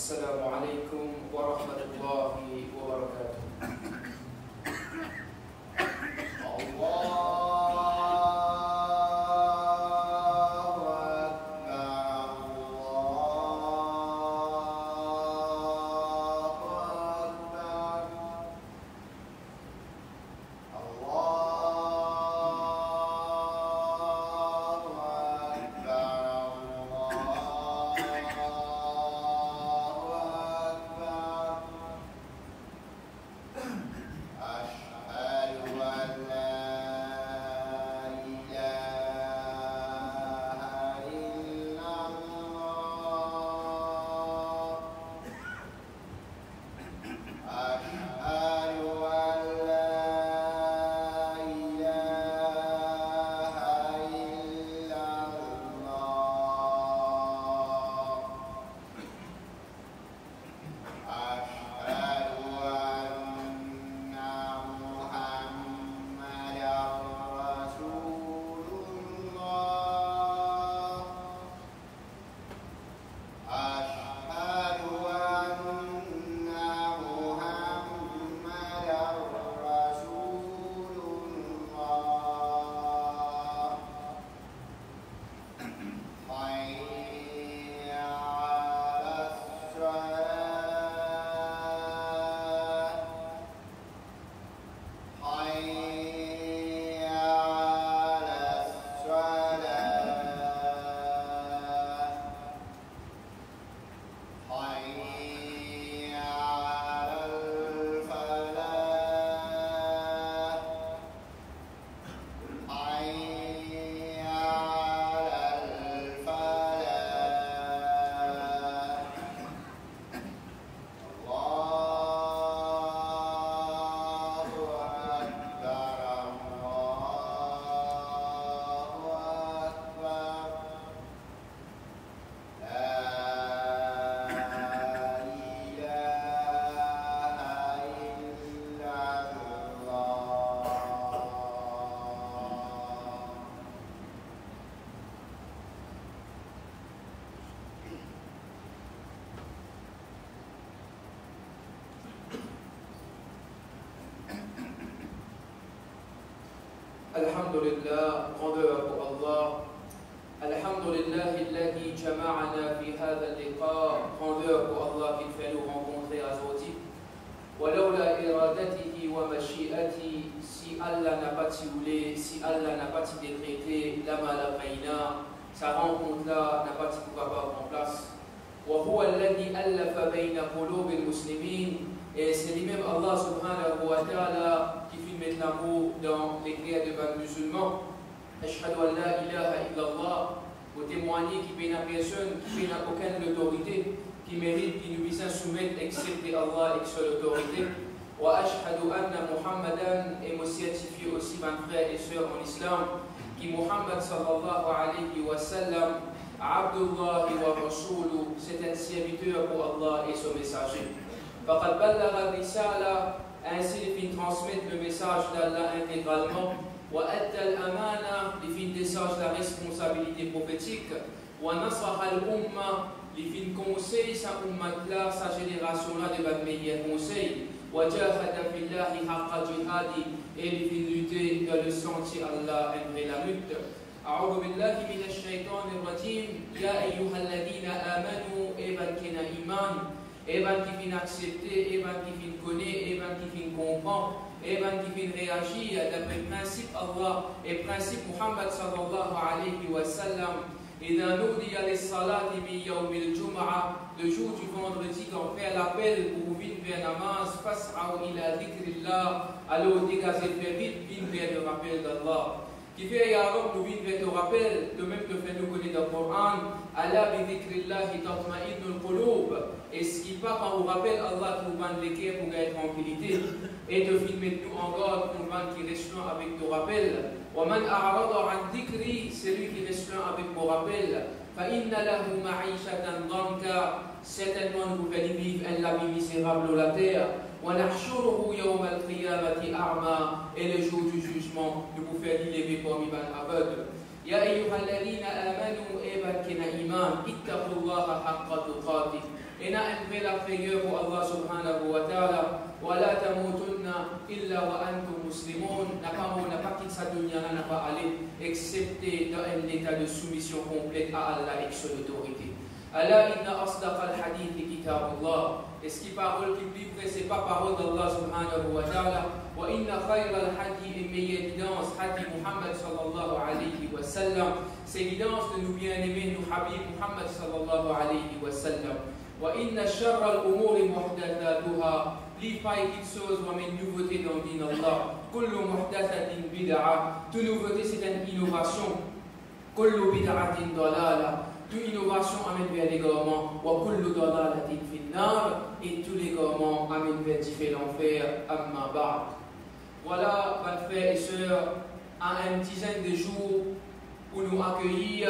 السلام عليكم ورحمة الله وبركاته. الحمد لله قدر الله الحمد لله الذي جمعنا في هذا اللقاء قدر الله qu'il fait nous rencontrer aujourd'hui ولولا إرادته ومشيئته si Allah n'a pas voulu si Allah n'a pas décrété la malaqaina sa rencontre là n'a pas pu avoir en place وهو الذي ألف بين قلوب المسلمين et c'est lui-même Allah subhanahu wa ta'ala qui fait mettre l'amour dans les cœurs des musulmans. Ashhadu an la ilaha illallah, pour témoigner qu'il n'y a personne, qu'il n'y a aucune autorité qui mérite, qui nous puisse soumettre excepté Allah et seule autorité. Wa ashhadu anna Muhammadan, et me certifie aussi mes frères et sœurs en islam, qui Muhammad sallallahu alayhi wa sallam, Abdullah wa Rasuluh, c'est un serviteur pour Allah et son messager. فقد بلغ الرسالة ainsi les fins transmettre le message d'Allah intégralement وأدى الأمانة les fins décharge la responsabilité prophétique ونصح الأمة les fins conseil sa ummat là sa génération là de votre meilleur conseil وجاهد في الله حق جهاده et les fins lutter dans le sentier Allah après la lutte أعوذ بالله من الشيطان الرجيم يا أيها الذين آمنوا إيمان كنا إيمان Evan qui vient accepter, Evan qui vient connaître, Evan qui vient comprendre, Evan qui vient réagir d'après le principe Allah et le principe Muhammad sallallahu alayhi wa sallam. Et dans nous, il y a les salats de Yawm al-Jum'a, le jour du vendredi, quand on fait l'appel pour venir vers la namaz, fas'aw ila dhikrillah, alors dégagez très vite, venir vers le rappel d'Allah. Qui fait ya Rab nous vient vers le rappel, de même que fait nous connaître le Coran, Allah bi dhikrillahi tatma'innul qulub. Et ce qui part quand on rappelle Allah pour vendre les cœurs pour gagner tranquillité et de filmer nous en garde pour vendre qui reste avec ton rappel. Wa man a'rada an dhikri, celui qui reste avec mon rappel. Fa inna lahu ma'ishatan danka, certainement vous allez vivre un vie misérable sur la terre. ونحشره يوم القيامة أعمى et le jour du jugement nous vous faire lever comme un aveugle. يا أيها الذين آمنوا إيمان كنا إيمان اتقوا الله حق تقاته et n'a enlevé la prière pour Allah subhanahu wa ta'ala. Wa la tamutunna illa wa antum muslimun. N'a pas quitté sa dunya, n'a pas allé, excepté dans un état de soumission complète à Allah et son autorité. Allah inna asdaq al-hadith kitabullah. Et ce qui parole qui plus vrai, c'est pas parole d'Allah subhanahu wa ta'ala. Wa inna khayra al-hadi et meilleure évidence, hadi Muhammad sallallahu alayhi wa sallam. C'est l'évidence de nous bien-aimés, nous habib Muhammad sallallahu alayhi wa sallam. Wa inna sharra al-umuri muhdathatuha. Plus paille quelque chose, ou une nouveauté dans le din Allah. Kullu muhdathatin bid'a. Toute nouveauté, c'est une innovation. Kullu bid'atin dalala. Toute innovation amène vers l'égarement. Wa kullu dalalatin finnar. Et tous les garements amènent vers l'enfer. Amma ba'd. Voilà, mes frères et sœurs, à une dizaine de jours pour nous accueillir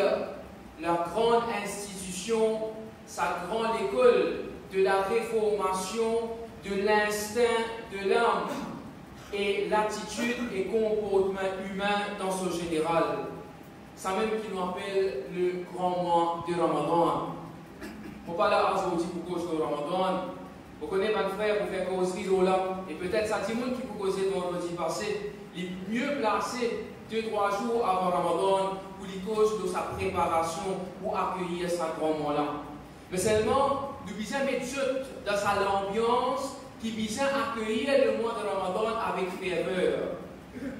la grande institution, sa grande école de la réformation de l'instinct de l'âme et l'attitude et comportement humain dans ce général. C'est même qui nous appelle le grand mois de Ramadan. On parle à aujourd'hui pour cause de Ramadan. Vous connaissez mon frère pour faire causerie là, et peut-être ça dit qui peut causer vendredi passé, il est mieux placé 2-3 jours avant Ramadan pour les causes de sa préparation pour accueillir ce grand mois-là. Mais seulement, nous devons mettre dans sa l'ambiance qui vient accueillir le mois de Ramadan avec ferveur.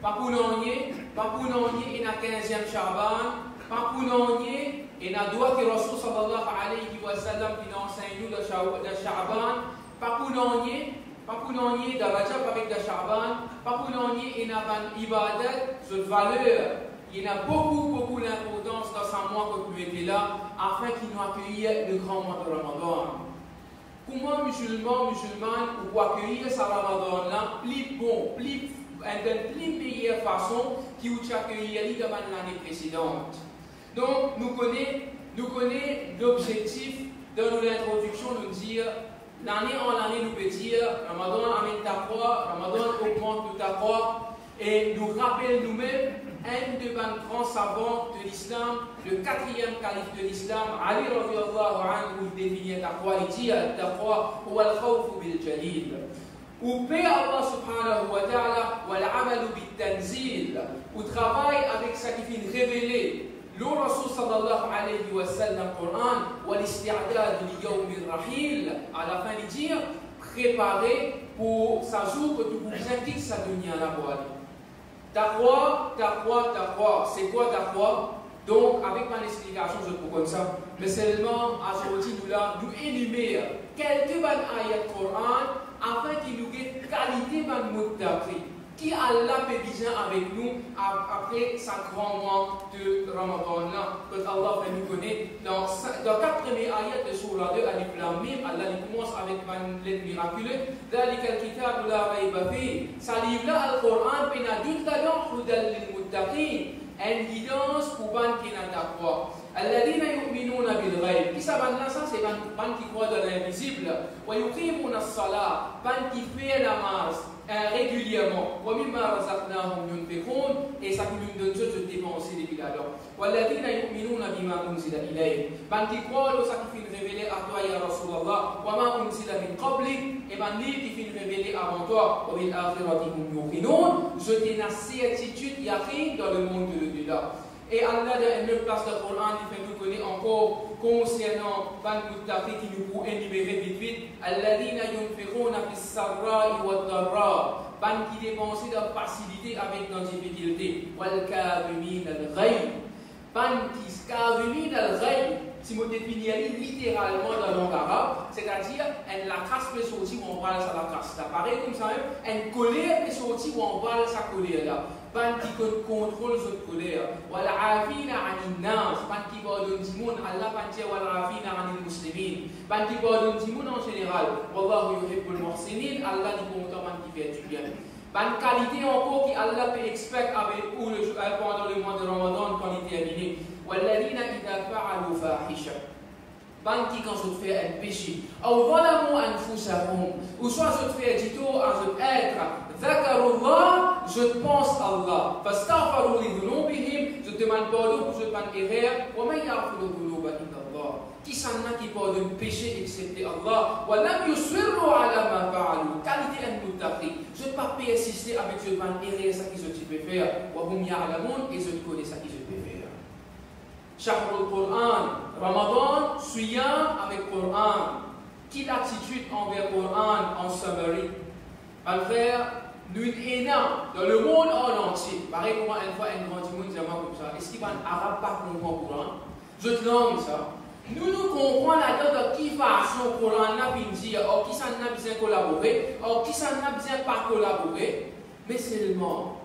Pas pour nous, il y a 15e Shaban, pas pour nous, il y a droit que Rasul sallallahu alayhi wa sallam qui nous enseigne nous de Shaban, pas pour nous, de Rajab avec de Shaban, pas pour nous, il y a une ibadat, cette valeur. Il y a beaucoup d'importance dans ce mois que nous étions là, afin qu'il nous accueille le grand mois de Ramadan. Comment musulmans, pour accueillir ce Ramadan-là, plus bon, d'une plus meilleure façon qu'il nous accueilli dans l'année précédente. Donc, nous connaissons l'objectif de l'introduction, nous dire, l'année en année, nous peut dire, Ramadan amène ta croix, Ramadan augmente ta croix, et nous rappelle nous-mêmes un de nos grands savants de l'islam, le 4e calife de l'islam, Ali radiallahu anhu, il définit taqwa, il dit taqwa huwa al-khawfu bil-jalil. Ou paix Allah subhanahu wa ta'ala, wa al-amalu bil-tanzil, ou travaille avec ce qui finit révélé. Le Rasul sallallahu alayhi wa sallam, Coran, wa l'isti'adad li yawm al-rahil, à la fin il dit, préparer pour sa jour que tu vous quittes sa dunya la boîte. Taqwa, c'est quoi taqwa? Donc, avec ma explication, je trouve comme ça. Mais seulement, aujourd'hui, nous énumère quelques ayats du Coran afin qu'il nous ait qualité de muttaqi. Qui Allah peut bien avec nous après sa grand mois de Ramadan là, que Allah fait nous connaître. Dans 4 premiers ayats de Surah 2, Alif Lam Mim, Allah commence avec une lettre miraculeuse. ذلك الكتاب لا ريب فيه. Ça livre là, le Coran, puis il y a deux talents pour les muttaqin. Une guidance pour les qui n'ont pas quoi. الذين يؤمنون بالغيب. Qui savent là ça, c'est les qui croient dans l'invisible. ويقيمون الصلاة. Les qui font la masse régulièrement. ومما رزقناهم ينفقون. Et ça nous donne de dépenser depuis l'alors. والذين يؤمنون بما أنزل إليك. Les qui croient au sacrifice révélé à toi, ya Rasulallah. وما أنزل من قبلك. Et les qui finissent révélé avant toi. وبالآخرة هم يوقنون. Je t'ai une certitude, il y a rien dans le monde de l'au-delà. Et Allah, dans une place du Coran, il fait nous connaître encore concernant les muttaqin qui nous pour énumérer vite vite. Alladhina yunfiquna fis sarra'i wad darra. Ban qui dépensent de facilité avec nos difficultés. Wal kadhimin al-ghayb. Ban qui kadhimin al-ghayb. Si on définit littéralement dans la langue arabe, c'est-à-dire la casse peut sortir où on parle sur la casse. Ça paraît comme ça même, une colère peut sortir où on parle sa colère là. Ban qui contrôle cette colère. Wal afina anin nas. Ban qui pardonne du monde, Allah ban dit wal afina anil muslimin. Ban qui pardonne du monde en général. Wallahu yuhibbul muhsinin. Allah dit content ban qui fait du bien. Ban qualité encore qui Allah peut expect avec vous pendant le mois de Ramadan quand il est terminé. والذين إذا فعلوا فاحشة ban qui quand je te fais un péché أو ظلموا أنفسهم ou soit je te fais du tort à je être ذكروا الله je pense Allah فاستغفروا لذنوبهم je demande pardon pour ce pan erreur. Wa man yaghfiru dhunuba illa Allah. Qui s'en a qui pardonne péché excepté Allah. Wa lam yusirru ala ma fa'alu. Qualité al-muttaqi. Je ne pas persister avec ce pan erreur ça qu'ils ont pu faire. Wa hum ya'lamun et je connais ça qu'ils ont pu faire. Shahrul Qur'an, Ramadan, Siyam avec Qur'an. Quelle attitude envers Qur'an en summary? Mon frère, nous sommes dans le monde en entier. Pareil pour moi, une fois, un grand monde dit comme ça. Est-ce qu'il y a un arabe pas comprend Qur'an? Je te langue ça. Nous comprenons là-dedans de qui façon Qur'an n'a pas dit, or qui s'en a besoin collaborer, or qui s'en a besoin pas collaborer, mais seulement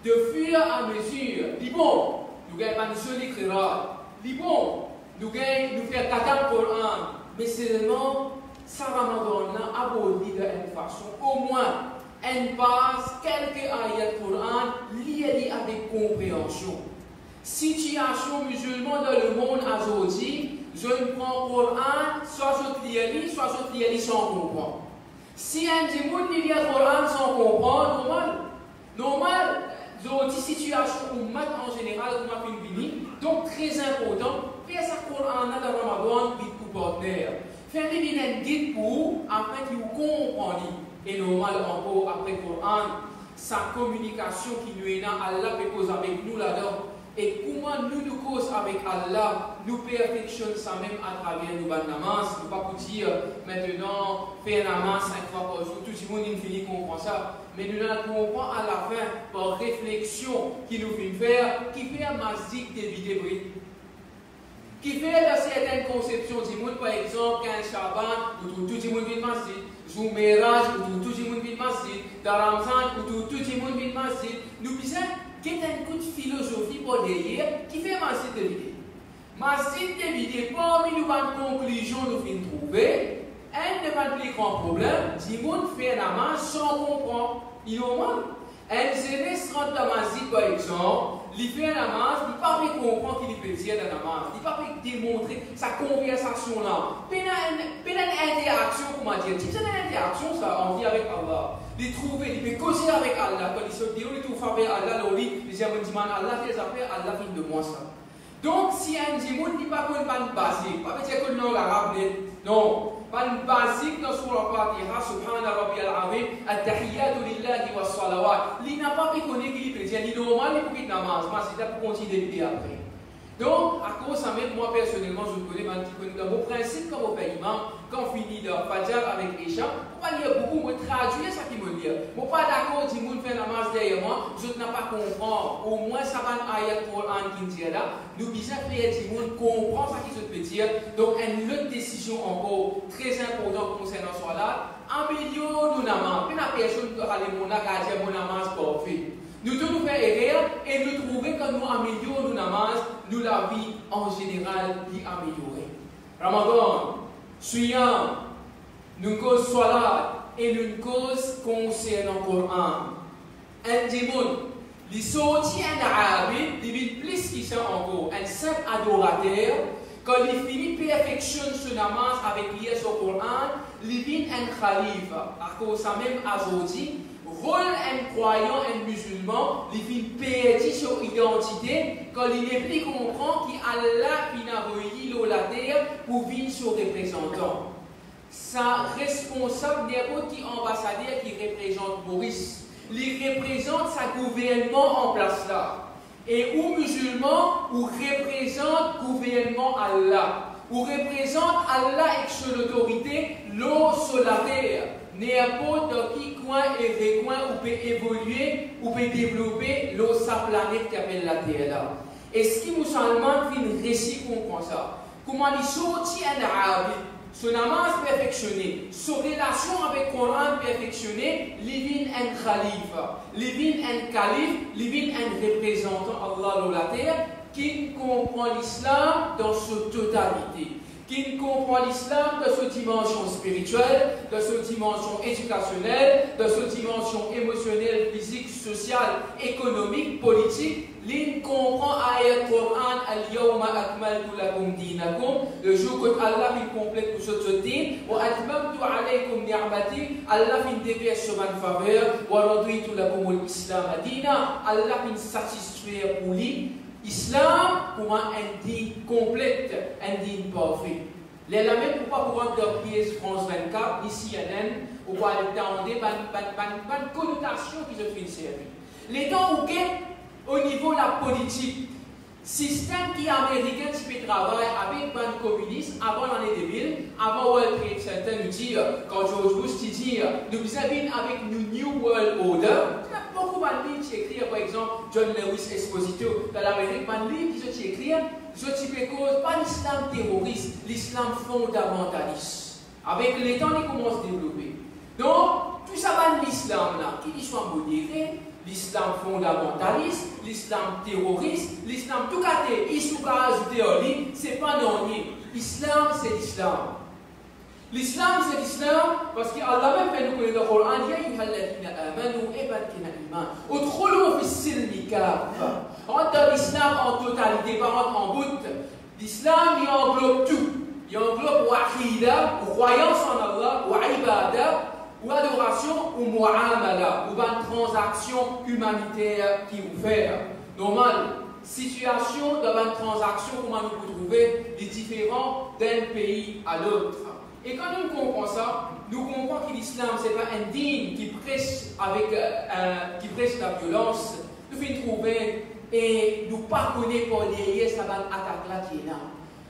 de fur et à mesure, dit bon, nous avons une seule écriture, dit bon, nous faisons 4 Qur'an, mais seulement, ça Ramadan a abordé d'une façon, au moins, une base, quelques ayats Qur'an, liés avec compréhension. Situation musulmane dans le monde aujourd'hui, je ne prends Qur'an, soit je lis sans comprendre. Si un démon lit le Qur'an sans comprendre, normal, dans une situation où en général, on a une vie, donc très important, faire ça Qur'an dans Ramadan, guide pour partenaire. Faire un guide pour, après que vous compreniez. Et normal encore, après Qur'an, sa communication qui nous est là, Allah peut causer avec nous là-dedans. Et comment nous causons avec Allah, nous perfectionnons ça même à travers nos namaz. Nous ne pouvons pas dire maintenant, faire namaz 5 fois par jour, tout le monde finit comprend ça. Mais nous comprenons à la fin, par réflexion qui nous fait faire, qui fait un masjid des vidéos. Qui fait dans certaines conceptions du monde, par exemple, qu'un Shaban, où tout le monde vit le masjid, Zoumeraj, où tout le monde vit le masjid, Daramzan, où tout le monde vit le masjid. Nous disons qu'il y a un coup de philosophie pour derrière qui fait masjid de vidéo. Masjid de vidéo, parmi nous, une conclusion, nous finissons de trouver, un des plus grands problèmes, du monde fait la main sans comprendre. Il est normal. Un jeunesse rentre dans la masjid, par exemple, il fait la masse, il ne peut pas comprendre qu'il peut dire dans la masse, il ne peut pas démontrer sa conversation là. Il y a une interaction, comment dire, si c'est une interaction, ça en vit avec Allah. Il trouver, il peut causer avec Allah. Quand il se dit, il trouve avec Allah, il dit, Allah fait des affaires, Allah fait de moi ça. Donc, si un démon ne dit pas qu'on pas basique, pas dire que non, l'arabe, non. Pas basique dans Surah Fatiha, Subhana Rabbi al-Azim, At-Tahiyyatu lillahi wa salawat. Il n'a pas pu connaître qu'il peut dire, il est normal, il peut être namaz, mais c'est pour continuer de après. Donc, à cause de ça, même moi personnellement, je connais un petit peu dans vos principes, quand vous faites imam, quand on finit de Fajr avec Isha, on va lire beaucoup, on traduire ça qui me dit. Je ne suis pas d'accord, si vous faites la masse derrière moi, je ne peux pas comprendre. Au moins, ça va être ayat Qur'an qui dit là. Nous disons faire du monde comprendre ce qui se peut dire. Donc, une autre décision encore très importante concernant ce là, améliorons nos namaz. Puis la personne qui a les monas, qui a mon namaz parfait. Nous devons faire erreur et nous trouver que nous améliorons nos namaz, nous la vie en général qui améliorée. Ramadan, Siyam, nous cause salat et nous cause concernant le Coran. Un démon, il sortit un arabe, il vit plus qu'il soit encore, un simple adorateur, quand il finit perfectionne ce namaz avec lié sur le Coran, il vit un khalifa. À cause de ça même aujourd'hui, rôle un croyant, un musulman, il vient perdre son identité quand il n'est plus comprend qu'Allah a relié la terre pour venir son représentant. Sa responsable n'importe qui ambassadeur qui représente Maurice. Il représente sa gouvernement en place là. Et ou musulman, ou représente gouvernement Allah. Ou représente Allah avec son autorité, l'eau sur la terre. N'importe qui coin et recoin ou peut évoluer ou peut développer l'eau sa planète qui appelle la Terre là. Et ce qui nous musulman fait une récit comprend ça. Comment il sortit un arabe, son namaz perfectionné, son relation avec le Coran perfectionné, il vient un khalifa, il vient un calife, il vient un représentant Allah dans la terre qui comprend l'islam dans sa totalité. Qui comprend l'islam de sa dimension spirituelle, de sa dimension éducationnelle, de sa dimension émotionnelle, physique, sociale, économique, politique. L'in comprend ayat Qur'an al-yawma akmaltu lakum dinakum, le jour que Allah il complète pour ce din, wa atmamtu alaykum ni'mati, Allah il déverse sur une faveur, wa raditu lakum al-islam adina, Allah il satisfaire pour lui Islam, pour un digne complète, un digne parfait. Les la même pourquoi pour rentrer dans pièce France 24, ici CNN, ou pour aller demander une connotation qui se fait servir. Les temps où au niveau de la politique, système qui est américain qui fait travail avec le communiste avant l'année 2000, avant World Trade Center, nous dit, quand George Bush dit, nous avons avec nous New World Order, il y a beaucoup de livres qui écrivent, par exemple, John Lewis Exposito dans l'Amérique, un livre qui écrit, je type cause, pas l'islam terroriste, l'islam fondamentaliste. Avec les temps, il commence à développer. Donc, tout ça va de l'islam là, qui soit modéré, l'islam fondamentaliste, l'islam terroriste, l'islam tout gâté, il se ajouter en ligne, c'est pas non. L'islam, c'est l'islam. L'islam, c'est l'islam, parce qu'Allah même fait nous connaître le Coran, il y a eu halakina amanu et batkina iman. Autrement, fissilmi kaffa. Entre dans l'islam en totalité, pas en bout. L'islam, il englobe tout. Il englobe wahida, ou croyance en Allah, ou ibada, ou adoration, ou mu'amala, ou une transaction humanitaire qui vous fait. Normal, situation dans une transaction, comment nous pouvons trouver des différents d'un pays à l'autre. Et quand nous comprenons ça, nous comprenons que l'islam, ce n'est pas un digne qui prêche la violence. Nous finissons trouver et nous ne connaissons pas derrière cette attaque-là qui est là.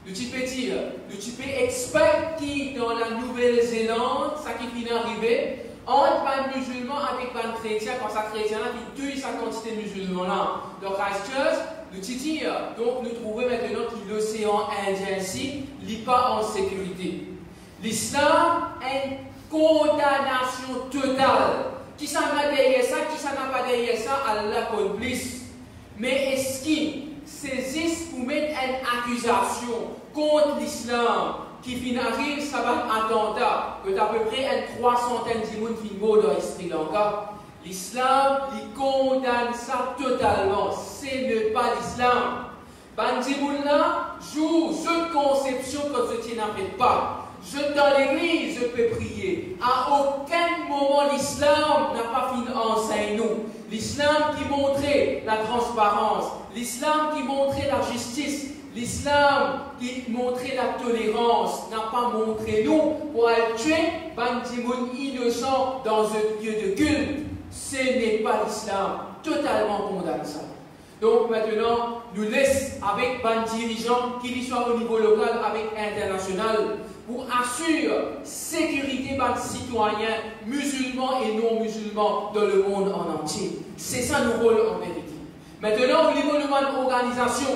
Nous peux dire, nous peux expert qui dans la Nouvelle-Zélande, ça qui vient d'arriver, entre un musulman avec un chrétien, quand ça chrétien là, qui tue sa quantité de musulmans là. Donc Christchurch, nous dire, donc nous trouvons maintenant que l'océan Indien ici n'est pas en sécurité. L'islam est une condamnation totale. Qui s'en a derrière ça, qui s'en a pas derrière ça, Allah complice. Mais est-ce qu'ils saisissent pour mettre une accusation contre l'islam qui finalise ça va un attentat que d'à peu près 300 de personnes qui meurent dans Sri Lanka? L'islam, il condamne ça totalement. Ce n'est pas l'islam. Bandimouna joue cette conception que ce qui n'en fait pas. Je dans l'église, je peux prier. À aucun moment l'islam n'a pas fini d'enseigner nous. L'islam qui montrait la transparence, l'islam qui montrait la justice, l'islam qui montrait la tolérance n'a pas montré nous pour aller tuer Bandimoun innocent dans un lieu de culte. Ce n'est pas l'islam. Totalement condamné ça. Donc maintenant, nous laissons avec un dirigeant qui soit au niveau local, avec international, pour assurer la sécurité des citoyens musulmans et non musulmans dans le monde en entier. C'est ça notre rôle en vérité. Maintenant, au niveau de l'organisation,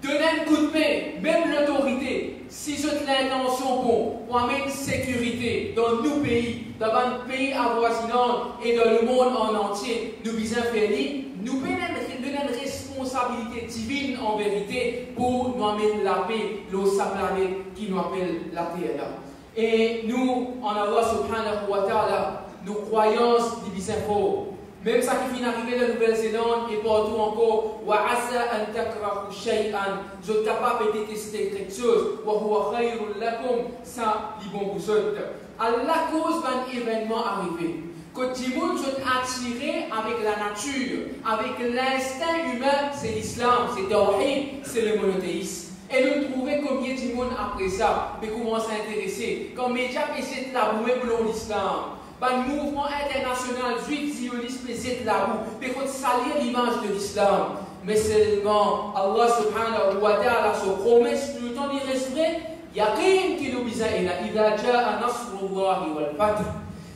donner un coup de main, même l'autorité, si c'est l'intention pour amener sécurité dans nos pays, dans un pays avoisinant et dans le monde en entier, nous visons faire nous donner une responsabilité divine en vérité pour nous amener la paix, sa planète qui nous appelle la terre. Et nous, en Allah subhanahu wa ta'ala, nos croyances divisent fort. Même ça qui vient d'arriver de la Nouvelle-Zélande et partout encore, wa asa an takrahu shay'an, je suis capable de détester quelque chose, wa huwa khayrun lakum, ça, li bon vous autres. À la cause d'un événement arrivé, que Timoun soit attiré avec la nature, avec l'instinct humain, c'est l'islam, c'est Tawhid, c'est le monothéisme. Et nous trouvons combien de monde après ça, mais commence à s'intéresser. Comme média essaie de la bouer pour l'islam. Le mouvement international juif zioniste essaie de la boue, mais faut salir l'image de l'islam. Mais seulement Allah subhanahu wa ta'ala se promesse tout le temps d'y rester. Yaqin qui nous bisa ila idha ja'a nasrullahi wal fath.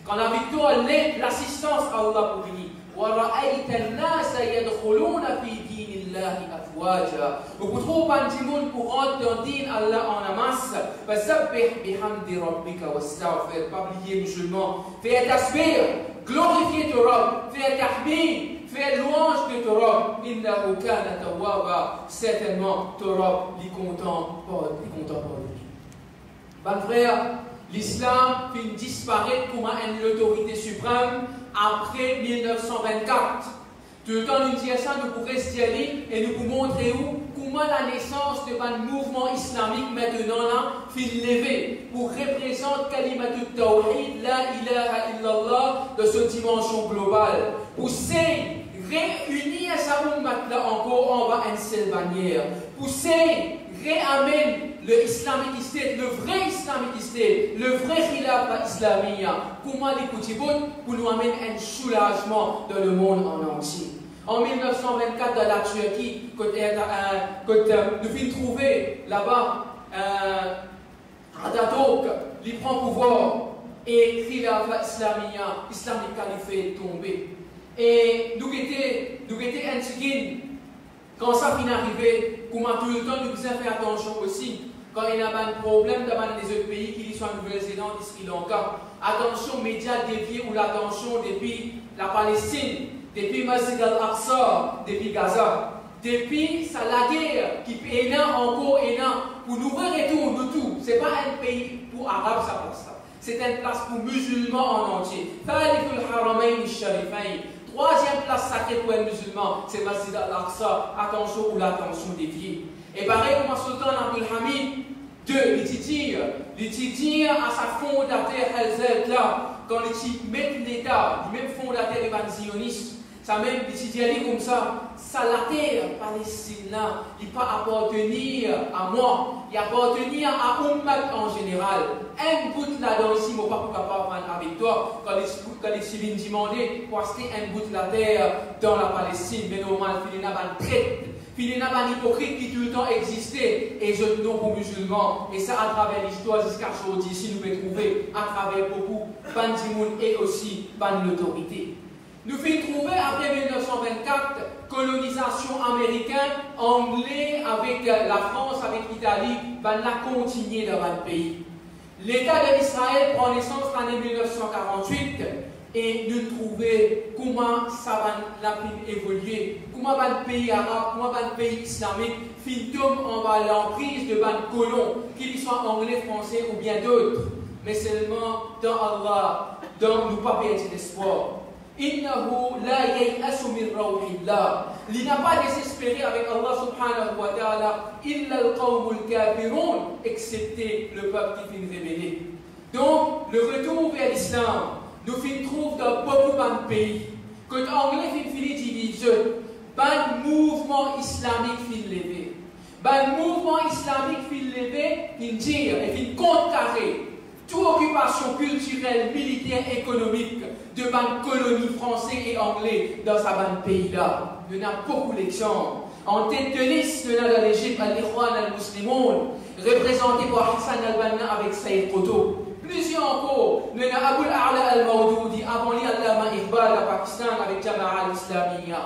Quand la victoire l'est, l'assistance à Allah pour venir. وَرَأَيْتَ النَّاسَ يَدْخُلُونَ فِي دِينِ اللَّهِ أَفْوَاجًا. Beaucoup trop de monde pour rentrer dans din Allah en masse. فَسَبِّحْ بِحَمْدِ رَبِّكَ وَاسْتَغْفِرْ. Pas oublier musulman. Fais tasbih, glorifier ton Rabb. Fais tahmid, fais louange de ton Rabb. إِنَّهُ كَانَ تَوَّابًا. Certainement, ton Rabb est content pour lui. Bon frère, l'islam fait disparaître comme l'autorité suprême après 1924. Tout le temps, nous disons ça, nous pourrons rester allés et nous pouvons montrer comment la naissance de un mouvement islamique maintenant là, fait lever pour représenter Kalimatut Tawhid, la ilaha illallah, de cette dimension globale. Pour ces réunir sa ummat là encore en bas une seule bannière. Pousser, réamène le Islamic State, le vrai Islamic State, le vrai Khilafah Islamiyya. Comment les Koutibouts pour nous amener un soulagement dans le monde en entier. En 1924, dans la Turquie, quand nous avons trouvé là-bas Atatürk, il prend pouvoir et Khilafah Islamiyya, Islamic Caliphate est tombé. Et nous étions intigrés. Quand ça finit arrivé, comment tout le temps nous devons faire attention aussi. Quand il y a un problème dans les autres pays qui sont en Nouvelle-Zélande et Sri Lanka, attention médias déviés ou l'attention depuis la Palestine, depuis Masjid al-Aqsa, depuis Gaza. Depuis ça la guerre qui est là encore et là pour nous retourner de tout. Ce n'est pas un pays pour Arabes, ça passe ça. C'est une place pour musulmans en entier. Troisième place sacrée pour les musulmans, c'est Masjid al-Aqsa. Attention ou l'attention déviée. Et pareil comme Sultan Abdul Hamid II, il dit à sa fondateur Helzet là, quand il met l'État, le même fondateur des zionistes, ça même dit comme ça, la terre Palestine là, il peut appartenir à moi, il appartenir à Ummat en général. Un bout là-dedans ici, je ne pas capable avec toi, quand les civils demandaient, parce qu'un bout de la terre dans la Palestine, mais normalement, il y a un traite. Puis il y a un hypocrite qui tout le temps existait et je non pour musulmans. Et ça à travers l'histoire jusqu'à aujourd'hui, si nous pouvons trouver à travers beaucoup, ban Dimoun et aussi ban l'autorité. Nous faisons trouver après 1924 colonisation américaine, anglais avec la France, avec l'Italie, ban la continuer dans le pays. L'État de l'Israël prend naissance en l'année 1948. Et nous trouvons comment ça va évoluer, comment va le pays arabe, comment va le pays islamique, fintum on va l'emprise de ban colons, qu'ils soient anglais, français ou bien d'autres. Mais seulement dans Allah, dans nous pas perdre l'espoir. Innahu la yay'asu min rawhillah. Il n'a pas désespéré avec Allah subhanahu wa ta'ala, illa al-qawmul kafirun, excepté le peuple qui finit révélé. Donc, le retour vers l'islam. Nous trouvons dans beaucoup de pays que l'anglais finit divisé, un mouvement islamique finit levé. Un mouvement islamique finit levé, finit dire et finit contrer toute occupation culturelle, militaire, économique de ban colonie français et anglais dans sa ban pays-là. Il y en a beaucoup d'exemples. En tête de liste, il y en a dans l'Égypte, Al-Ikhwan al-Muslimun, représenté par Hassan al-Banna avec Saïd Qutb. Plusieurs encore, nous avons Abul A'la al-Mawdoudi, avant lui Allama Iqbal à Pakistan avec Jama'a al-Islamiyya.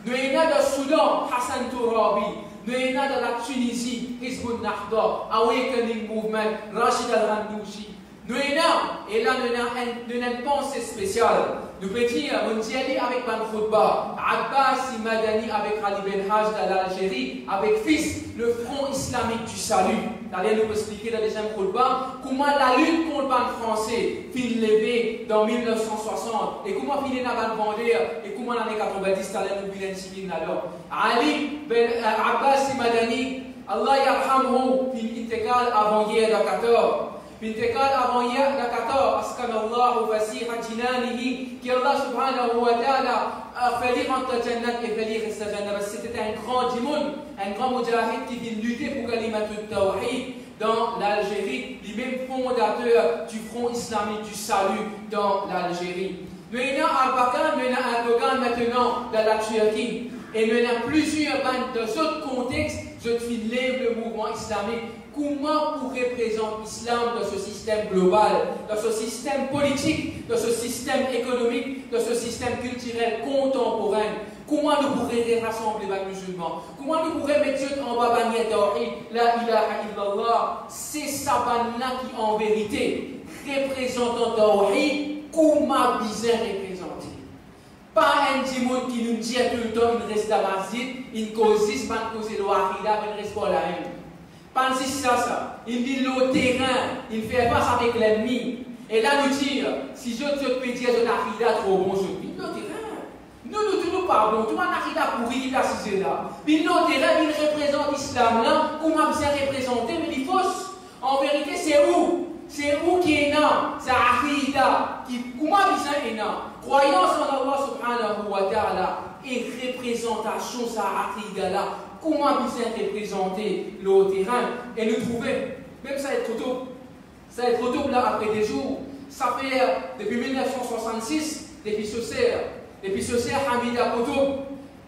Nous avons dans le Soudan, Hassan Tourabi. Nous avons dans la Tunisie, Hizbun Nahda, Awakening Movement, Rachid al-Randouchi. Nous avons, et là nous avons une pensée spéciale. Nous pouvons dire, nous avons avec Ban Khoutba, Abbas Madani avec Ali Ben Haj de l'Algérie, avec fils, le Front Islamique du Salut. D'ailleurs, nous pouvons expliquer dans les deuxième Khoutba comment la lutte contre le ban français fut levée dans 1960 et comment fut la ban Vendée et comment l'année 90, d'ailleurs, nous pouvons civil alors. Ali Ben Abbas Madani, Allah yarhamhu, fut intégral avant-hier de 14. بانتقال avant-hier la 14 أسكن الله فسيح جنانه qui Allah subhanahu wa ta'ala a fait lire entre Jannat et fait lire Jannat. C'était un grand dimoun, un grand mujahid qui vient lutter pour Kalimatul Tawhid dans l'Algérie, le même fondateur du Front Islamique du Salut dans l'Algérie. Nous avons Al-Bakan, nous avons Erdogan maintenant dans la Turquie. Et nous avons plusieurs bandes dans d'autres contextes, je lève le mouvement islamique. Comment pourrait présenter l'islam dans ce système global, dans ce système politique, dans ce système économique, dans ce système culturel contemporain? Comment nous pourrions rassembler les musulmans? Comment nous pourrions mettre en bas bannière tawhid, la ilaha illallah? C'est sa bannière qui, en vérité, représentant tawhid, comment bizarre représenté. Pas un djimoun qui nous dit tout le temps, il reste à masjid, il cause, pas cause de l'ouahida, il reste pas la haine. Pensez ça. Il dit le terrain, il fait face avec l'ennemi. Et là, nous dit, si je peux dire que l'Akhida trop bon, je dis, le terrain. Nous parlons, tout le monde a pourri, il a cisé là. Puis le terrain, il représente l'islam là, comment bien représenté, mais il est fausse. En vérité, c'est où? C'est où qui est là? C'est Akhida. Comment bien est là? Croyance en Allah subhanahu wa ta'ala. et représentation, ça a là. Comment bien représenter le terrain et nous trouver, même ça va être trop tôt. Ça va être trop tôt là après des jours. Ça fait depuis 1966, depuis ce Hamida Koto,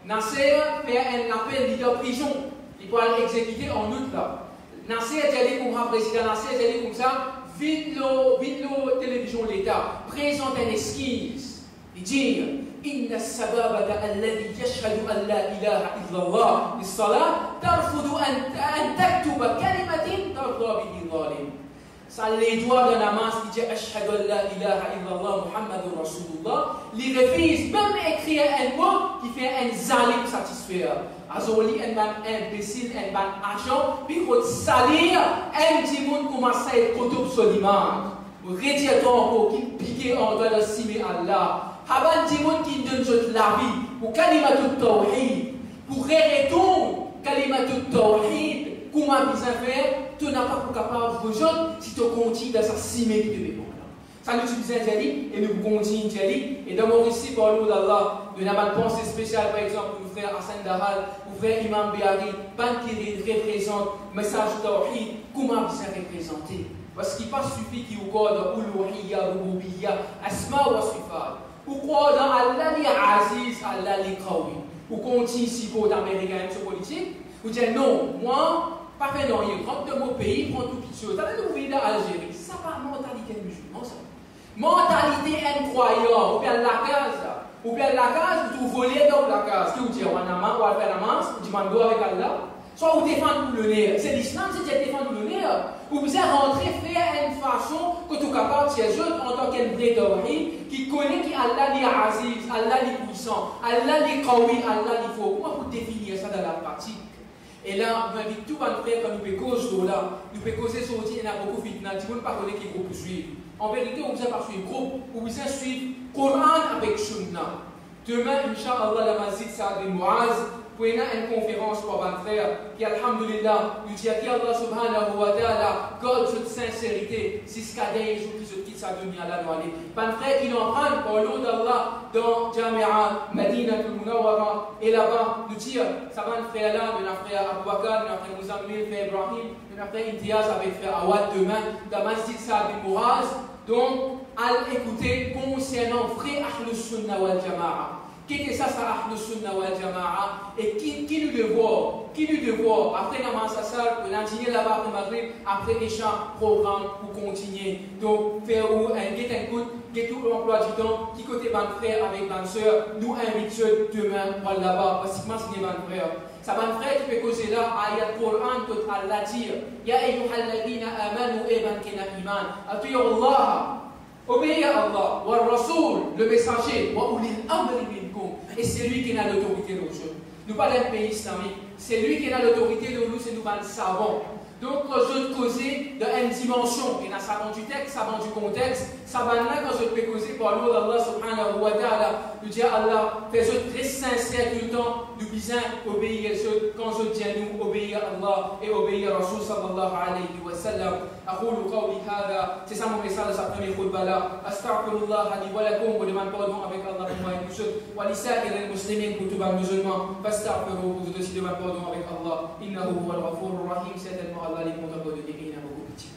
Nasser fait un appel de prison. Il peut aller exécuter en août là. Nasser a dit comme président Nasser a dit comme ça, vite la télévision l'État présente un esquisse. Il dit إن السبابة الذي يشهد أن لا إله إلا الله بالصلاة ترفض أن تكتب كلمة ترضى به ظالم. Ça les doigts de Namas qui dit Ashhadu an la ilaha illallah Muhammadur Rasulullah, les refuse même écrire un mot qui fait un zalim satisfait. Azoli un man imbécile, un man agent, puis qu'on salir, un petit monde commence à être kotub sur l'image. Retire ton mot qui pique en doigt de simer Allah. Haban petit monde qui donne toute la vie pour kalimatut tawhid, pour retourner kalimatut tawhid. Comment bien faire, tu n'as pas capable de faire si tu continues d'assassiner les bébés. Ça nous utilise et nous continuons d'y et dans mon récit par l'eau d'Allah, nous avons une pensée spéciale par exemple pour le frère Hassan Dahal, pour le frère Imam Béari, qui représente le message de Tawhid, comment bien représenter. Parce qu'il pas suffit qu'il y ait Uluhiyya, Rububiyya, Asma wa Sifat. Ou quoi dans Allah li Aziz, Allah li Qawi. Ou continue si vous d'Américains politique, vous dites non, moi, pas fait non, il rentre dans mon pays, prend tout petit chose. T'as vu, vous venez d'Algérie, ça pas mentalité musulmane, ça. Mentalité incroyable, ou bien la case, vous volez dans la case. Qui vous dit, on a marre, on va faire la masse, vous demandez avec Allah. Soit vous défendez le nez, c'est l'islam, c'est défendre le nez. Vous pouvez rentrer, faire une façon que tout capable, c'est eux en tant qu'un vrai tawhid, qui connaît qui Allah li Aziz, Allah li puissant, Allah li Qawi, Allah li faux. Comment vous définir ça dans la pratique? Et là, on invite tout le monde quand nous pouvons causer là, nous pouvons causer sur il y a beaucoup de fitna, tout le monde ne connaît qui groupe suivre. En vérité, on ne pas suivre groupe, on peut suivre Coran avec Sunna. Demain, Inch'Allah, la masjid Saad bin Muaz, pour une conférence pour un frère qui, alhamdulillah, nous dit à Allah subhanahu wa ta'ala, God, cette sincérité, si ce cas est, je vous quitte sa dunya là, nous allons. Un frère qui n'en prend pour l'eau d'Allah dans Jami'a, Madina, Munawwara, et là-bas, nous dit, ça va un frère là, un frère Abu Bakr, un frère Mouzammil, un frère Ibrahim, un frère Imtiaz avec frère Awad demain, dans Masjid Saad bin Muaz. Donc, à l'écouter concernant vrai Ahlus Sunnah wal Jama'a. Qu'est-ce que ça, Ahlus Sunnah wal Jama'a? Et qui nous devoir, après Namaz Assal, pour l'ingénieur là-bas après Maghrib, après échange, programme pour continuer. Donc, faire un get tout l'emploi du temps, qui côté ban frère avec ban soeur, nous invitons demain pour là-bas, parce que c'est ban frère. Ça ban frère qui peut causer là, ayat Coran, tout Allah dire, Ya ayyuhalladhina amanu eban kena iman, atiyu Allah. Obéir à Allah, wa Rasoul, le messager, wa ulil amri minkum, et c'est lui qui a l'autorité de nous. Nous pas d'un pays islamique, c'est lui qui a l'autorité de nous, c'est nous pas savants. Donc, quand je causer d'une dimension, et dans savant du texte, savant du contexte, savant là, quand je peux causer par l'eau d'Allah subhanahu wa ta'ala, nous dire Allah, fais-je très sincère tout le temps, nous bisons obéir quand je dis à nous, obéir à Allah et obéir à Rasul sallallahu alayhi wa sallam. أقول قولي هذا c'est ça mon message de sa première khutbah là astaghfirullah li wa lakum, je demande pardon avec Allah pour moi et pour ceux wa li sa'iril muslimin pour tous les musulmans fastaghfiruhu, vous aussi demandez pardon avec Allah innahu huwal ghafurur rahim, certainement Allah les compte de divine à beaucoup petit.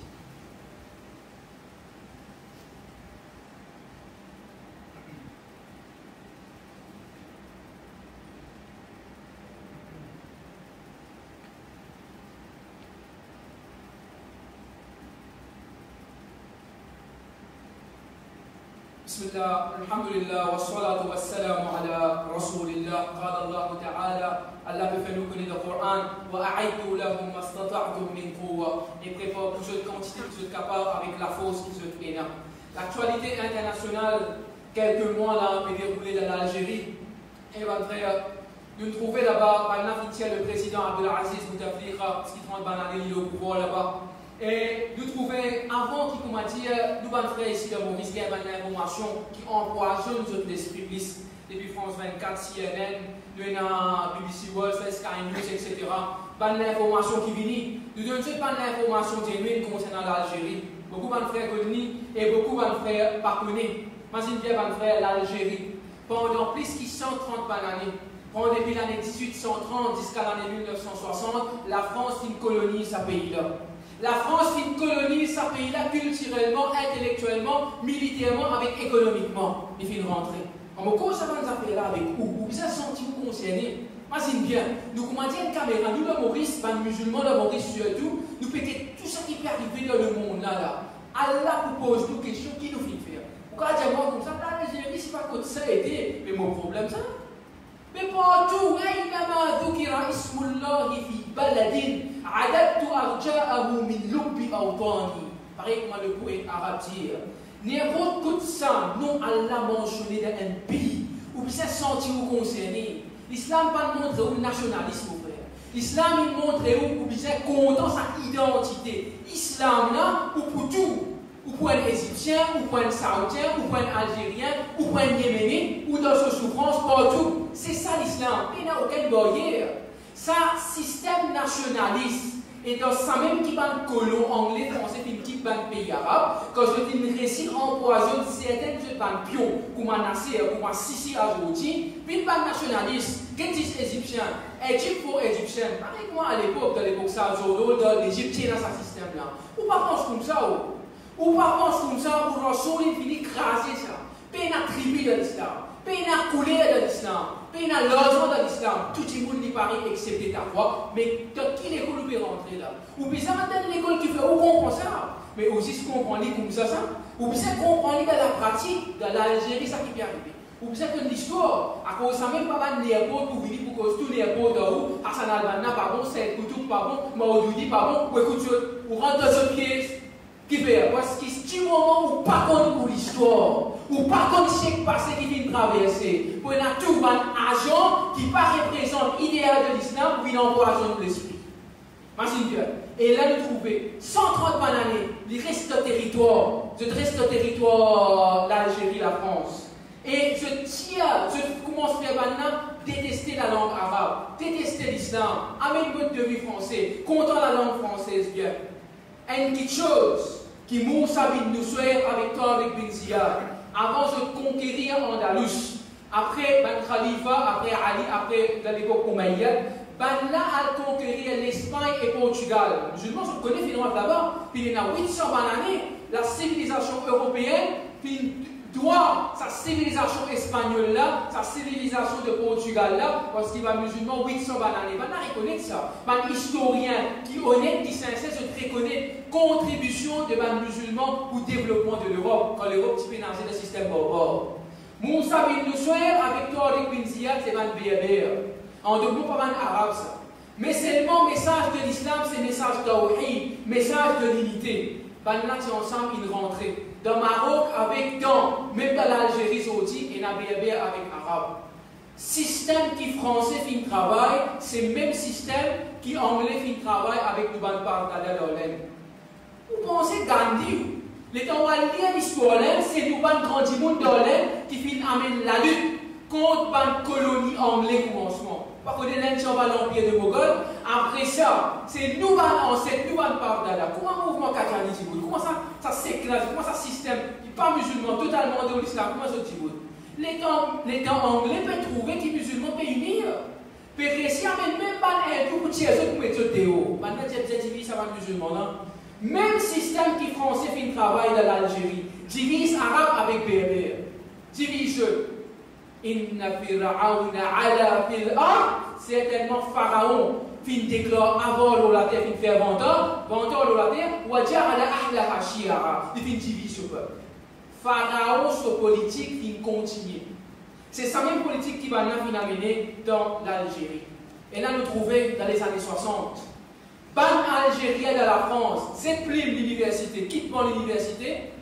بسم الله الحمد لله والصلاة والسلام على رسول الله. قال الله تعالى Allah peut faire nous connaître le Coran وأعدوا لهم ما استطعتم من قوة, et prépare pour cette quantité qui sont capables avec la force qui se fait. L'actualité internationale, quelques mois là, peut dérouler dans l'Algérie. Et nous trouvons là-bas, le président Abdelaziz Bouteflika, qui prend le pouvoir là-bas. Et nous trouvons, avant qu'il commence, nous allons faire ici dans mon risque, il y a une information qui empoisonne l'esprit plus. Depuis France 24, CNN, nous avons BBC World, Sky News, etc. Pas l'information qui vient. Nous donnons pas l'information genuine concernant l'Algérie. Beaucoup de frères connus et beaucoup de frères pas connus. Imagine bien, frère l'Algérie. Pendant plus de 130 années, depuis l'année 1830 jusqu'à l'année 1960, la France colonise ce pays-là. La France colonise ce pays-là culturellement, intellectuellement, militairement, avec économiquement. Il fait une rentrée. En quoi ça va nous appeler là avec où? Vous avez senti vous concerné? Imagine bien, nous commençons une caméra, nous le Maurice, les musulmans de Maurice surtout, nous pétons tout ce qui peut arriver dans le monde là. Allah vous pose nos questions, qui nous fait faire? Pourquoi dire moi comme ça? Là, l'Algérie, c'est pas comme ça aider, mais mon problème ça. Mais partout, أينما ذكر اسم الله في بلد عددت أرجاءه من لب أوطاني. Pareil comme le poète arabe dit. N'importe quoi de ça, non Allah mentionné dans un pays, où vous êtes senti ou concerné. L'islam pas montre un nationalisme, frère. L'islam il montre où vous êtes content de sa identité. L'islam là, ou pour tout. Ou pour un Égyptien, ou pour un Saoudien, ou pour un Algérien, ou pour un Yéménite, ou dans sa souffrance, partout. C'est ça l'islam. Il n'y a aucune barrière. Ça, système nationaliste, et dans ça même qui va colon anglais, français, une petite bande pays arabe, quand je dis une récit empoisonne certaines bandes pions, comme un Nasser, comme un Sissi à Djibouti, puis une bande nationaliste, qu'est-ce que c'est égyptien? Égypte pour égyptien. Pareil moi à l'époque, dans l'époque Sarjolo, dans l'Égyptien, dans ce système-là. Ou pas pense comme ça, ou pas pense comme ça, ou Rasoul, il finit craser ça. Peine à tribu de l'islam, peine à couler de l'islam, peine à logement de l'islam. Tout le monde n'y paraît excepté ta foi, mais dans quelle école vous pouvez rentrer là? Ou bien ça va dans l'école qui fait, où comprend ça? Mais aussi ce qu'on comprend comme ça, ou bien ça comprend dans la pratique, dans l'Algérie, ça qui peut arriver. Ou bien que l'histoire, à cause ça même pas de n'importe où, pour cause tout n'importe où, Hassan al-Banna pas bon, Saïd Koutouk pas bon, Maoudoudi pas bon, ou écoute, ou rentre dans ce pièce. Qui fait parce que c'est un moment où pas contre l'histoire, ou pas contre ce qui passé qui vient traverser, pour un tout un agent qui pas représente l'idéal de l'islam, ou il empoisonne l'esprit. Imagine bien. Et là, nous trouvons 130 années, il reste le territoire, l'Algérie, la France. Et je commence à faire maintenant détester la langue arabe, détester l'islam, avec votre demi français, contre la langue française bien. Une petite chose qui Moussa bin Nusayr avec Tariq bin Ziyad, avant de conquérir Andalus, après Ben Khalifa, après Ali, après dans l'époque Omeyyade, Ben là a conquéri l'Espagne et le Portugal. Les musulmans, je connais finalement d'abord, puis il y a 800 années, la civilisation européenne, puis doit sa civilisation espagnole là, sa civilisation de Portugal là, parce qu'il va musulman 800 années. Ben là, reconnaître ça. Ben historien qui honnête, qui sincère, se reconnaît contribution de ben musulman au développement de l'Europe, quand l'Europe s'est ménagé le système barbare. Moussa bin Nusayr avec Tariq bin Ziyad, c'est ben Berber. En deux mots, pas ben arabe ça. Mais seulement message de l'islam, c'est message tawhid, message de l'unité. Ben là, c'est ensemble une rentrée. Dans le Maroc, avec dans, même dans l'Algérie saoudite, et dans Berber avec arabe. Système qui français fait un travail, c'est le même système qui anglais fait un travail avec nous ban partenaires d'Orlène. Vous pensez Gandhi? Les temps où lire l'histoire, c'est nous ban grand monde d'Orlène qui fait amener la lutte contre la colonie anglaise commencement. Parce que nous avons l'empire de Mogol. Après ça, c'est nous ancêtres, nous partenaires. Comment le mouvement Kakani Djibouti? Comment ça s'éclate? Comment ça système, pas musulman, totalement de l'islam? Comment ça Djibouti? Les temps anglais peuvent trouver que les musulmans peuvent unir. Peuvent réussir à même pas un tout petit réseau pour mettre Théo. Maintenant, c'est divisé, ça va musulman là. Même système qui français fait un travail dans l'Algérie. Divise arabe avec berber. Divise. Inna fir'auna ala fil ard, certainement Pharaon fin déclare avant la terre, fin faire venteur la terre, ou ja'ala ahlaha shi'a, il fin diviser le peuple. Pharaon, sa politique, fin continuer. C'est sa même politique qui va nous amener dans l'Algérie. Et là, nous trouvons dans les années 60. Ban Algérien de la France, c'est plus l'université, quitte pour l'université.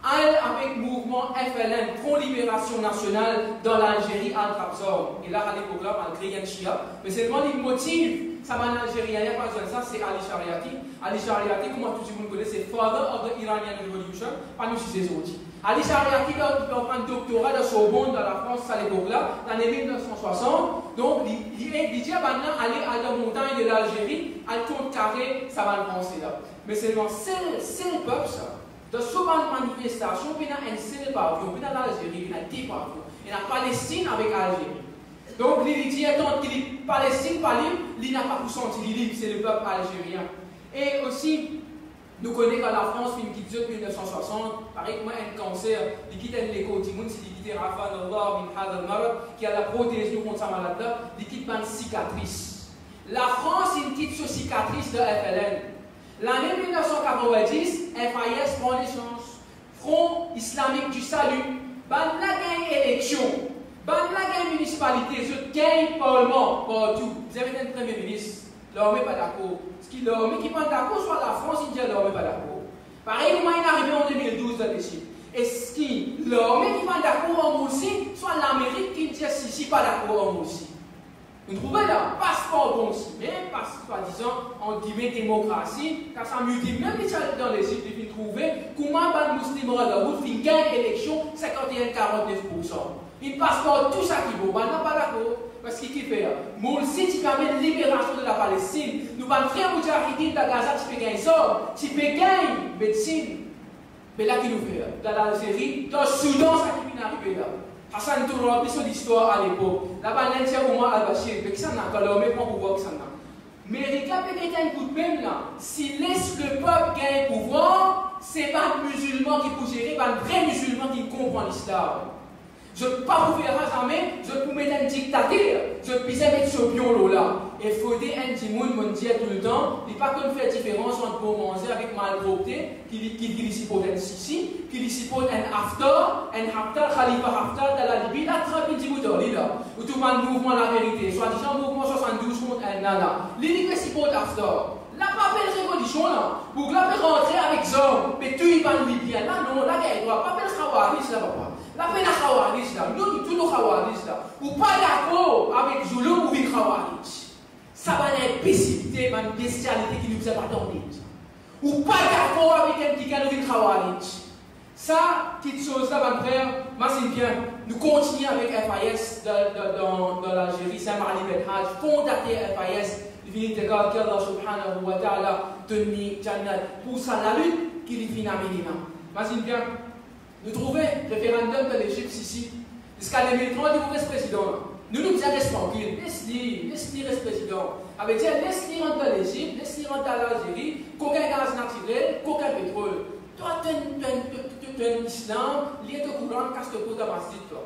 Avec le mouvement FLN, Front Libération Nationale, dans l'Algérie, Al-Trabzon. Et là, à l'époque, là, malgré un Chia, mais seulement les motifs, ça va en Algérie, il n'y a pas besoin de ça, c'est Ali Shariati. Ali Shariati, comme tout le monde connaît, c'est Father of the Iranian Revolution, pas nous si c'est autres. Ali Shariati, il a fait un doctorat de Sorbonne dans la France à l'époque là, l'année 1960. Donc, il dit maintenant aller à la montagne de l'Algérie, à compte carré, ça va le penser là. Mais seulement, c'est le peuple ça. Dans souvent manifestations, il y a un seul pavillon, il y a l'Algérie, il y a 10 pavillons. Il y a la Palestine avec l'Algérie. Donc, il dit tant que la Palestine pas libre, il n'a pas pour senti libre, c'est le peuple algérien. Et aussi, nous connaissons que la France, qui quitte en 1960, pareil comme un cancer, il quitte l'écho du monde, il quitte Rafa Nallah bin Had al-Marad, qui a la protéger contre sa maladie, il quitte une cicatrice. La France, il quitte cette cicatrice de FLN. L'année 1990, FIS prend les chances. Front islamique du salut, ban la gagne élection, ban la gagne municipalité, je gagne parlement partout. Vous avez un premier ministre, l'armée pas d'accord. Ce qui l'armée qui pas d'accord, soit la France, il dit l'armée pas d'accord. Pareil, comment il est arrivé en 2012 dans les chiffres. Est-ce que l'armée qui pas d'accord en Moussi, soit l'Amérique qui dit si pas d'accord en Moussi. Vous trouvez là, passeport bon si, mais soi-disant, en guillemets, démocratie, car ça multiplie, même les chalets dans les sites, ils trouver comment les musulmans de la route fin gagne élection 51-49%. Ils passent par tout ça qui vaut, on n'a pas d'accord. Parce qu'il fait là, Morsi qui permet la libération de la Palestine, nous allons faire Moudjahidine de Gaza, tu peux gagner ça, tu peux gagner médecine. Mais là, qui nous fait là, dans l'Algérie, dans le Soudan, ça qui vient d'arriver là. Hassan Tourabi sur l'histoire à l'époque. Là-bas, il y a Omar al-Bashir, mais qui s'en a, quand l'homme est pas pouvoir qui s'en a. Mais regardez peut-être un coup de peine là. Si laisse le peuple gagner pouvoir, c'est pas un musulman qui peut gérer, pas un vrai musulman qui comprend l'islam. Je ne peux pas vous faire jamais, je peux mettre un dictateur, je peux mettre ce pion là. Il faut un petit monde me dire tout le temps, il n'y a pas qu'on fait différence entre bon manger avec mal volonté, qui suppose un Sisi, qui suppose un Haftar, Khalifa Haftar de la Libye, là, 30 petits boutons, là, où tout le monde mouvement la vérité, soit-disant mouvement 72 contre un nana. L'idée qui suppose Haftar. La papelle révolution là, pour que la rentrer avec Zom, mais tout il va en Libye, là, non, là, il doit pas faire Khawaris là, papa. La peine à Khawaris là, nous, tous nos Khawaris là, ou pas d'accord avec Zouloum ou avec Khawaris. Ça va être une bestialité, une bestialité qui nous a pas tombé. Ou pas d'accord avec un petit canot de Khawaris. Ça, petite chose là, mon frère, moi c'est bien. Nous continuons avec FIS dans l'Algérie, Saint-Mali Belhaj, fondateur FIS. Divinité God, qu'Allah subhanahu wa ta'ala donne Jannat pour ça la lutte qui est finale. Imagine bien, nous trouvons le référendum de l'Égypte ici, jusqu'à 2030, il reste président. Nous nous disons, reste tranquille, laisse-le reste président. Avec dire, laisse-le rentrer à l'Égypte, laisse-le rentrer à l'Algérie, qu'aucun gaz naturel, qu'aucun pétrole. Toi, tu es un islam, lié au courant, casse-le pour ta masjid, toi.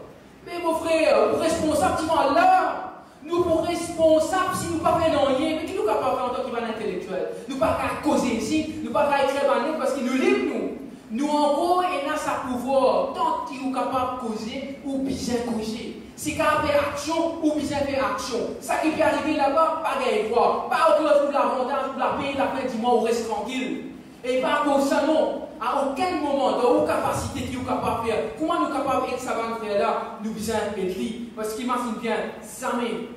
Mais mon frère, responsable, tu vas là. Nous sommes responsables si nous ne faisons pas rien, mais qui nous capable de faire en tant qu'intellectuel. Nous ne pouvons pas causer ici, nous ne pouvons pas écrire dans nous parce qu'il nous livre nous. Nous encore, et nous avons pouvoir, tant qu'ils sont capables de causer ou bien causer. Si nous avons fait action ou bien fait action. Ça qui peut arriver là-bas, pas de droit. Pas au pour l'avantage, pour la paix, la fin du mois, on reste tranquille. Et pas comme ça, non. À aucun moment, dans nos capacités qui nous capables de faire, comment nous sommes capables d'être savants de faire là, nous besoin d'être libre. Parce qu'il m'imagine bien, jamais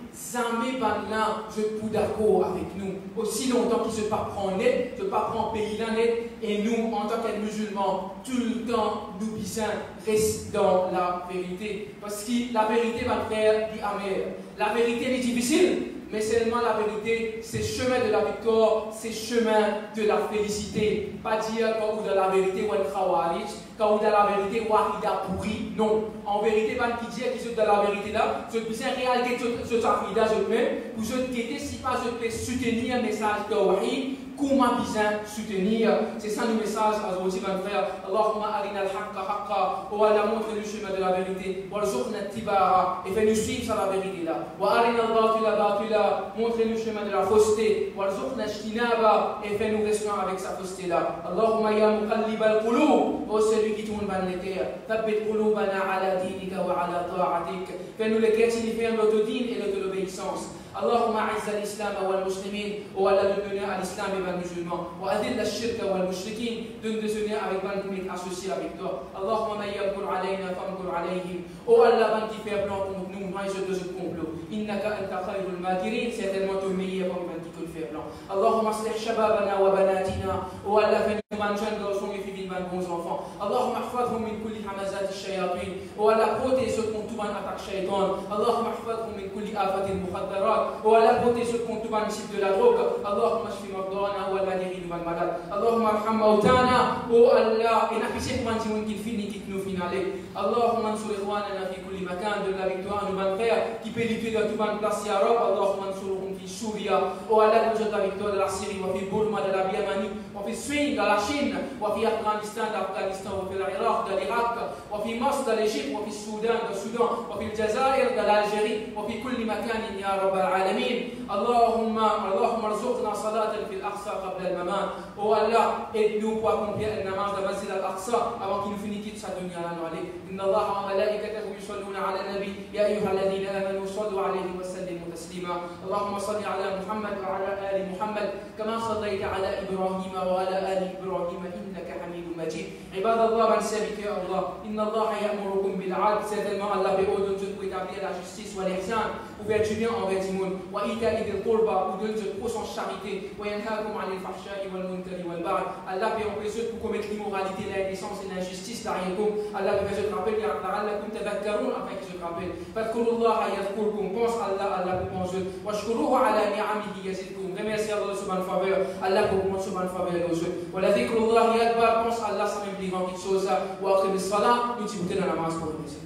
là, je suis d'accord avec nous. Aussi longtemps qu'il ne se pas prendre net, je ne pas prendre pays là net, et nous, en tant que musulmans, tout le temps, nous besoin rester dans la vérité. Parce que la vérité va faire dit amère. La vérité est difficile. Mais seulement la vérité, c'est chemin de la victoire, c'est chemin de la félicité. Pas dire quand vous de la vérité, ou un khawarij, quand vous de la vérité, ou un pourri. Non. En vérité, pas qui dit qu'ils sont de la vérité là, je peux réalité ce akida, je peux, ou je ne si pas, je peux soutenir un message de wahi, comment bien soutenir. C'est ça le message à vous, mon frère. Allahumma arina al-haqqa haqqa, ou Allah montre le chemin de la vérité, ou al-zukhna tibara, et fais-nous suivre sur la vérité là. Ou arina al-batila batila, montre-nous le chemin de la fausseté, ou al-zukhna shtinaba, et fais-nous rester avec sa fausseté là. Allahumma ya muqallib al-qulub, ô celui qui tourne vers les terres, tabbit qulubana ala dinika wa ala ta'atik, fais-nous les cœurs signifiant notre dîne et notre obéissance. اللهم اعز الاسلام والمسلمين ولا donner à l'islam et aux musulmans واذل الشرك والمشركين donne de donner avec ban qui associé avec toi اللهم من يمكر علينا فامكر عليهم او Allah ban qui fait plan contre nous moi je te complot انك انت خير الماكرين certainement tu meilleur comme ban qui fait plan اللهم اصلح شبابنا وبناتنا ولا فين ban jeunes garçons et filles ban bons enfants اللهم احفظهم من كل همزات الشياطين ولا protège ceux contre tout ban attaque shaitan اللهم احفظهم وحفظهم من كل آفة المخدرات ولا بروتيج contre tout type de la drogue. اللهم اشف مرضانا والمديرين والمرضى. اللهم ارحم موتانا الله نحبسك من زمن كيفيني كتنوفين عليك. اللهم انصر إخواننا في كل مكان de la victoire nous van faire qui peut lutter dans tout ban place يا رب. اللهم انصرهم في سوريا وعلى de la victoire de la Syrie وفي بورما de la Birmanie وفي الصين de la Chine وفي أفغانستان d'Afghanistan وفي العراق de l'Irak وفي مصر de l'Égypte وفي السودان de السودان وفي الجزائر de l'Algérie وفي كل مكان يا رب العالمين. اللهم ارزقنا صلاة في الأقصى قبل الممات. Oh Allah, aide-nous pour accomplir le namaz de Masjid al-Aqsa avant qu'il nous finisse sa dunya la nuit. Inna Allah wa malaikatahu yusalluna ala nabi ya ayyuhalladhina amanu sallu alayhi wa sallimu taslima. Allahumma salli ala Muhammad wa ala ali Muhammad kama sallaita ala Ibrahim wa ala ali Ibrahim innaka Hamidum Majid. Ibadallah, man servite ya Allah. Inna Allah ya'murukum bil 'adl. Certainement Allah veut ordonner pour établir la justice wa l'ihsan, ou faire du bien envers du monde. Wa ita'i dhil qurba, ou donner de pro sans charité. Wa yanhaakum 'anil fahsha'i wal munkari wal baghi. Allah veut empêcher pour commettre l'immoralité, l'indécence et l'injustice derrière vous. Allah veut que je te rappelle, la'allakum tadhakkarun, afin que je te rappelle. Fadhkurullaha yadhkurkum. Pense Allah, Allah vous pense. Washkuruhu ala ni'amihi yazidkum. Remerciez Allah sur bonne faveur. Allah vous pense sur bonne faveur aux autres. Wa la dhikrullahi akbar. Pense Allah, ça même plus grand quelque chose. Wa aqim as-salat. Nous t'y dans la masse pour le plaisir.